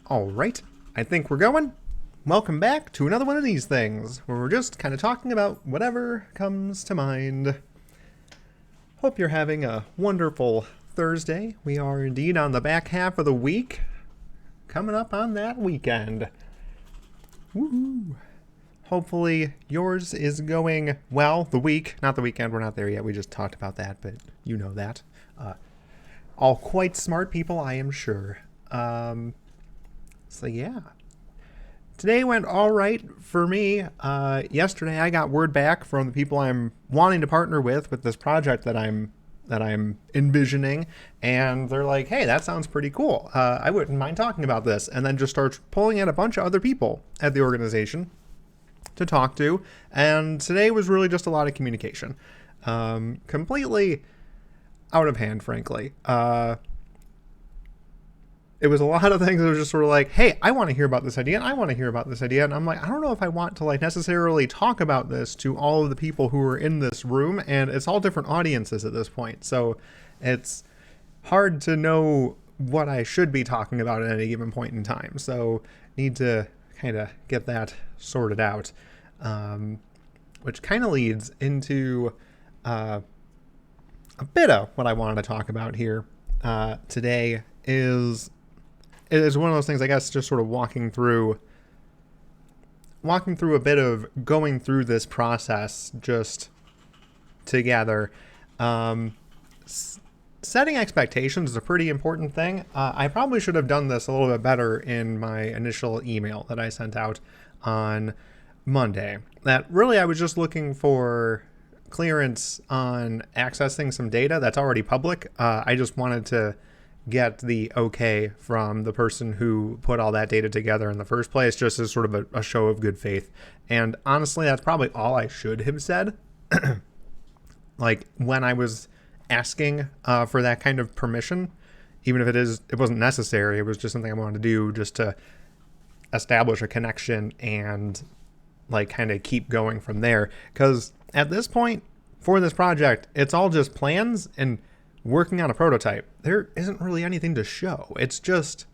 Alright, I think we're going. Welcome back to another one of these things, where we're just kind of talking about whatever comes to mind. Hope you're having a wonderful Thursday. We are indeed on the back half of the week, coming up on that weekend. Woohoo! Hopefully yours is going well. The week, not the weekend, we're not there yet. We just talked about that, but you know that. All quite smart people, I am sure. So yeah. Today went all right for me. Yesterday I got word back from the people I'm wanting to partner with this project that I'm envisioning, and they're like, "Hey, that sounds pretty cool. I wouldn't mind talking about this." And then just starts pulling in a bunch of other people at the organization to talk to. And today was really just a lot of communication, completely out of hand, frankly. It was a lot of things that was just sort of like, hey, I want to hear about this idea, and I want to hear about this idea. And I'm like, I don't know if I want to necessarily talk about this to all of the people who are in this room. And it's all different audiences at this point. So it's hard to know what I should be talking about at any given point in time. So need to kind of get that sorted out, which kind of leads into a bit of what I wanted to talk about here today. It is one of those things, I guess, just sort of walking through a bit of going through this process just together. Setting expectations is a pretty important thing. I probably should have done this a little bit better in my initial email that I sent out on Monday. That really I was just looking for clearance on accessing some data that's already public. I just wanted to get the okay from the person who put all that data together in the first place, just as sort of a show of good faith. And honestly, that's probably all I should have said. Like when I was asking for that kind of permission, even if it wasn't necessary, it was just something I wanted to do just to establish a connection and kind of keep going from there. Because at this point for this project, it's all just plans and working on a prototype. There isn't really anything to show. It's just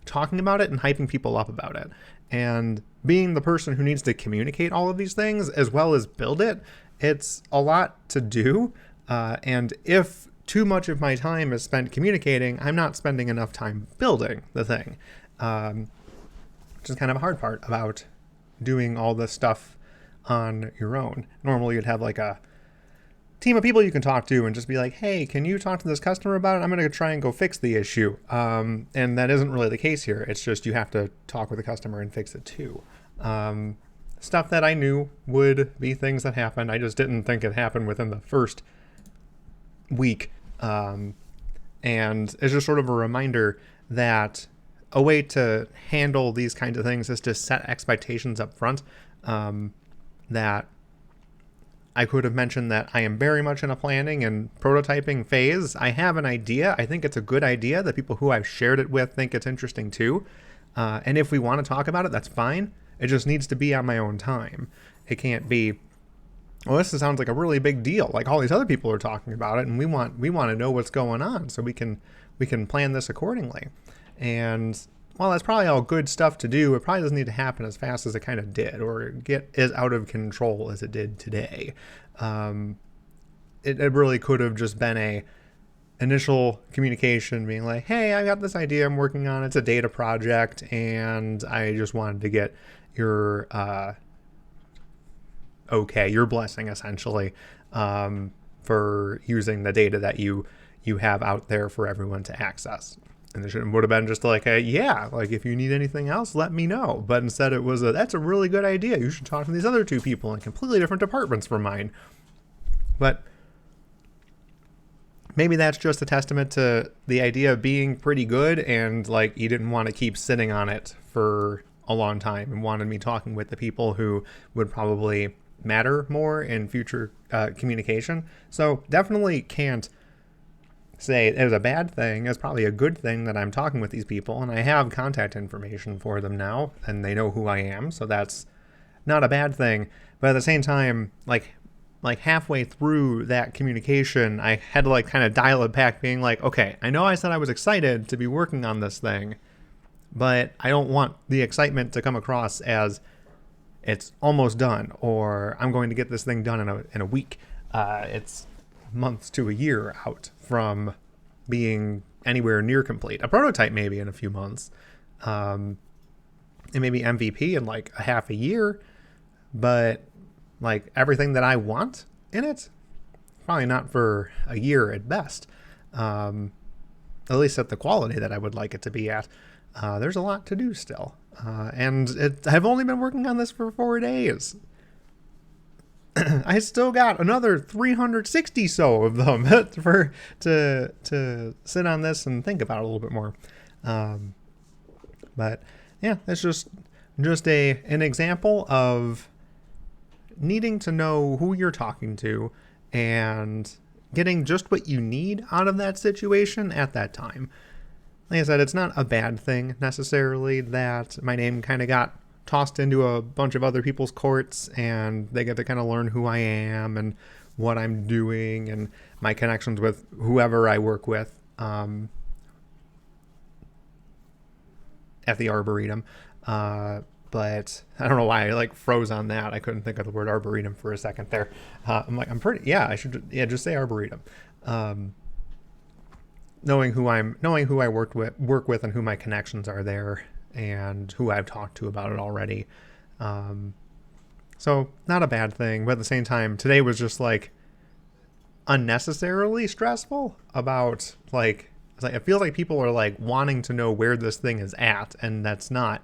talking about it and hyping people up about it. And being the person who needs to communicate all of these things as well as build it, it's a lot to do. And if too much of my time is spent communicating, I'm not spending enough time building the thing. Which is kind of a hard part about doing all this stuff on your own. Normally you'd have a team of people you can talk to and just be like, hey, can you talk to this customer about it? I'm going to try and go fix the issue. And that isn't really the case here. It's just you have to talk with the customer and fix it too. Stuff that I knew would be things that happened. I just didn't think it happened within the first week. And it's just sort of a reminder that a way to handle these kinds of things is to set expectations up front. That I could have mentioned that I am very much in a planning and prototyping phase. I have an idea. I think it's a good idea. The people who I've shared it with think it's interesting too. And if we want to talk about it, that's fine. It just needs to be on my own time. It can't be, well, this sounds like a really big deal. Like all these other people are talking about it, and we want to know what's going on so we can plan this accordingly. And while that's probably all good stuff to do, it probably doesn't need to happen as fast as it kind of did, or get as out of control as it did today. It really could have just been a initial communication being like, hey, I got this idea I'm working on. It's a data project, and I just wanted to get your your blessing, essentially, for using the data that you have out there for everyone to access. And it would have been just if you need anything else, let me know. But instead it was that's a really good idea. You should talk to these other two people in completely different departments from mine. But maybe that's just a testament to the idea of being pretty good, and you didn't want to keep sitting on it for a long time and wanted me talking with the people who would probably matter more in future communication. So definitely can't say it was a bad thing. It's probably a good thing that I'm talking with these people, and I have contact information for them now, and they know who I am, so that's not a bad thing. But at the same time, halfway through that communication, I had to kind of dial it back, being like, okay, I know I said I was excited to be working on this thing, but I don't want the excitement to come across as it's almost done or I'm going to get this thing done in a week. It's months to a year out from being anywhere near complete. A prototype maybe in a few months, and maybe MVP in like a half a year, but like everything that I want in it, probably not for a year at best. At least at the quality that I would like it to be at. There's a lot to do still. And I've only been working on this for 4 days. I still got another 360 so of them to sit on this and think about it a little bit more. But yeah, it's just an example of needing to know who you're talking to and getting just what you need out of that situation at that time. Like I said, it's not a bad thing necessarily that my name kind of got tossed into a bunch of other people's courts and they get to kind of learn who I am and what I'm doing and my connections with whoever I work with at the Arboretum. But I don't know why I like froze on that. I couldn't think of the word Arboretum for a second there. I should just say Arboretum. Knowing who I work with and who my connections are there and who I've talked to about it already. So not a bad thing, but at the same time, today was just like unnecessarily stressful about like it feels like people are like wanting to know where this thing is at, and that's not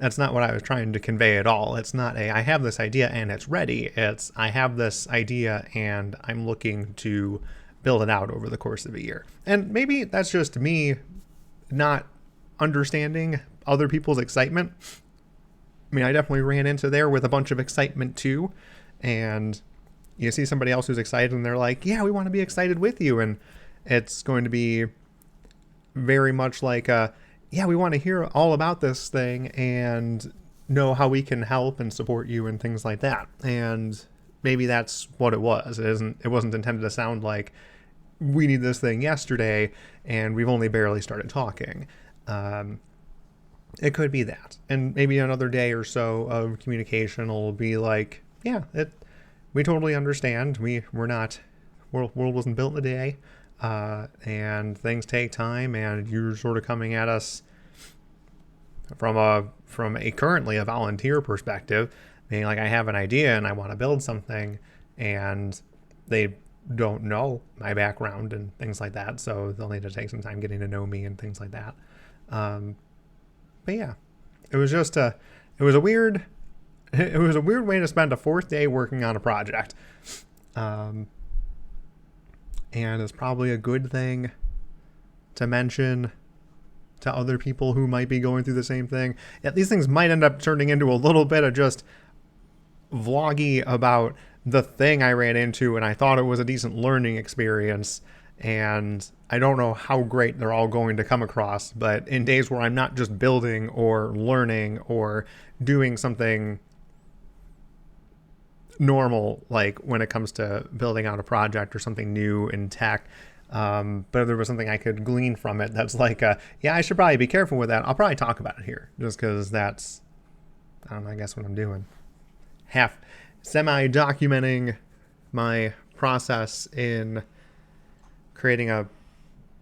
what I was trying to convey at all. It's not I have this idea and it's ready. It's I have this idea and I'm looking to build it out over the course of a year. And maybe that's just me not understanding other people's excitement. I mean, I definitely ran into there with a bunch of excitement too. And you see somebody else who's excited and they're like, yeah, we want to be excited with you. And it's going to be very much like, yeah, we want to hear all about this thing and know how we can help and support you and things like that. And maybe that's what it was. It wasn't intended to sound like we need this thing yesterday and we've only barely started talking. It could be that. And maybe another day or so of communication will be like, yeah, we totally understand. World wasn't built in a day. And things take time, and you're sort of coming at us from a currently a volunteer perspective, being like, I have an idea and I want to build something, and they don't know my background and things like that, so they'll need to take some time getting to know me and things like that. But yeah, it was a weird way to spend a 4th day working on a project. And it's probably a good thing to mention to other people who might be going through the same thing. Yeah, these things might end up turning into a little bit of just vloggy about the thing I ran into, and I thought it was a decent learning experience. And I don't know how great they're all going to come across, but in days where I'm not just building or learning or doing something normal, like when it comes to building out a project or something new in tech, but if there was something I could glean from it that's like, yeah, I should probably be careful with that, I'll probably talk about it here, just because that's, I don't know, I guess what I'm doing. Half semi-documenting my process in creating a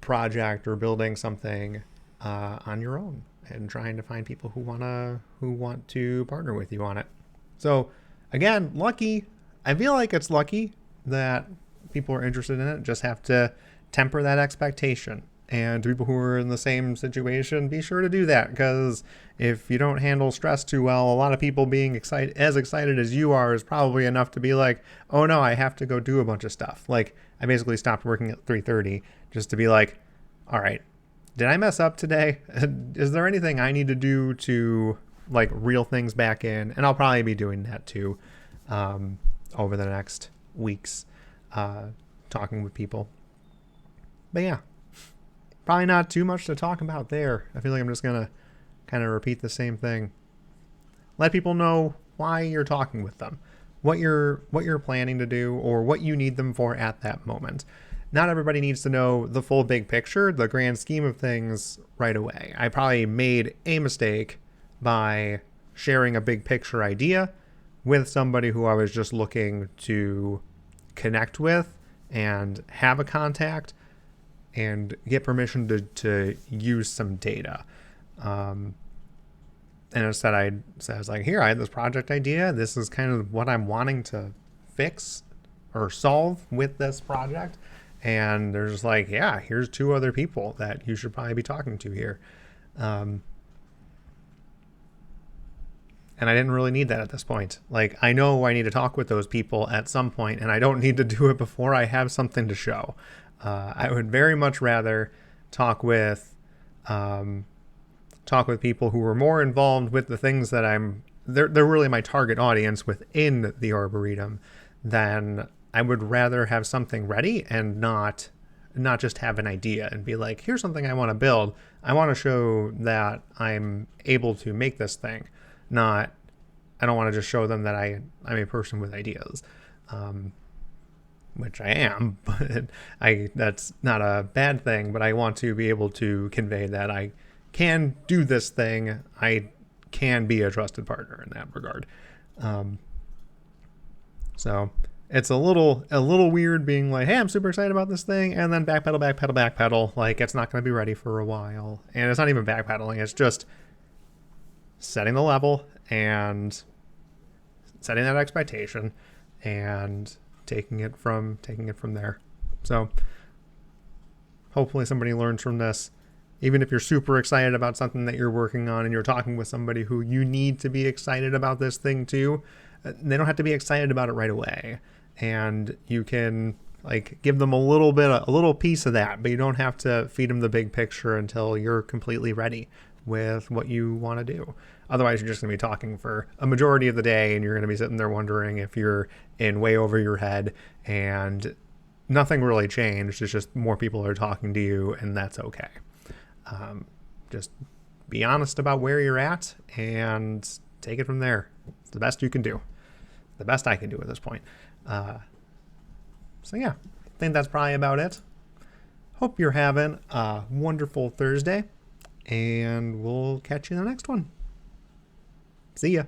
project or building something on your own and trying to find people who want to partner with you on it. So again, lucky. I feel like it's lucky that people are interested in it. Just have to temper that expectation. And to people who are in the same situation, be sure to do that, because if you don't handle stress too well, a lot of people being excited as you are is probably enough to be like, oh no, I have to go do a bunch of stuff. Like, I basically stopped working at 3:30 just to be like, all right, did I mess up today? Is there anything I need to do to like reel things back in? And I'll probably be doing that too over the next weeks, talking with people. But yeah, probably not too much to talk about there. I feel like I'm just gonna kind of repeat the same thing. Let people know why you're talking with them, what you're planning to do, or what you need them for at that moment. not everybody needs to know the full big picture, the grand scheme of things right away. I probably made a mistake by sharing a big picture idea with somebody who I was just looking to connect with and have a contact and get permission to use some data. And instead I was like, here, I had this project idea. This is kind of what I'm wanting to fix or solve with this project. And they're just like, yeah, here's 2 other people that you should probably be talking to here. And I didn't really need that at this point. Like, I know I need to talk with those people at some point, and I don't need to do it before I have something to show. I would very much rather talk with people who are more involved with the things that they're really my target audience within the Arboretum, than I would rather have something ready and not just have an idea and be like, here's something I want to build. I want to show that I'm able to make this thing. I don't want to just show them that I'm a person with ideas, which I am, but that's not a bad thing, but I want to be able to convey that I can do this thing. I can be a trusted partner in that regard. So it's a little weird being like, hey, I'm super excited about this thing, and then backpedal. Like, it's not going to be ready for a while. And it's not even backpedaling. It's just setting the level and setting that expectation and taking it from there. So hopefully somebody learns from this. Even if you're super excited about something that you're working on and you're talking with somebody who you need to be excited about this thing too, they don't have to be excited about it right away. And you can like give them a little piece of that, but you don't have to feed them the big picture until you're completely ready with what you want to do. Otherwise, you're just going to be talking for a majority of the day, and you're going to be sitting there wondering if you're in way over your head, and nothing really changed. It's just more people are talking to you, and that's okay. Just be honest about where you're at and take it from there. It's the best you can do. The best I can do at this point. So yeah, I think that's probably about it. Hope you're having a wonderful Thursday, and we'll catch you in the next one. See ya.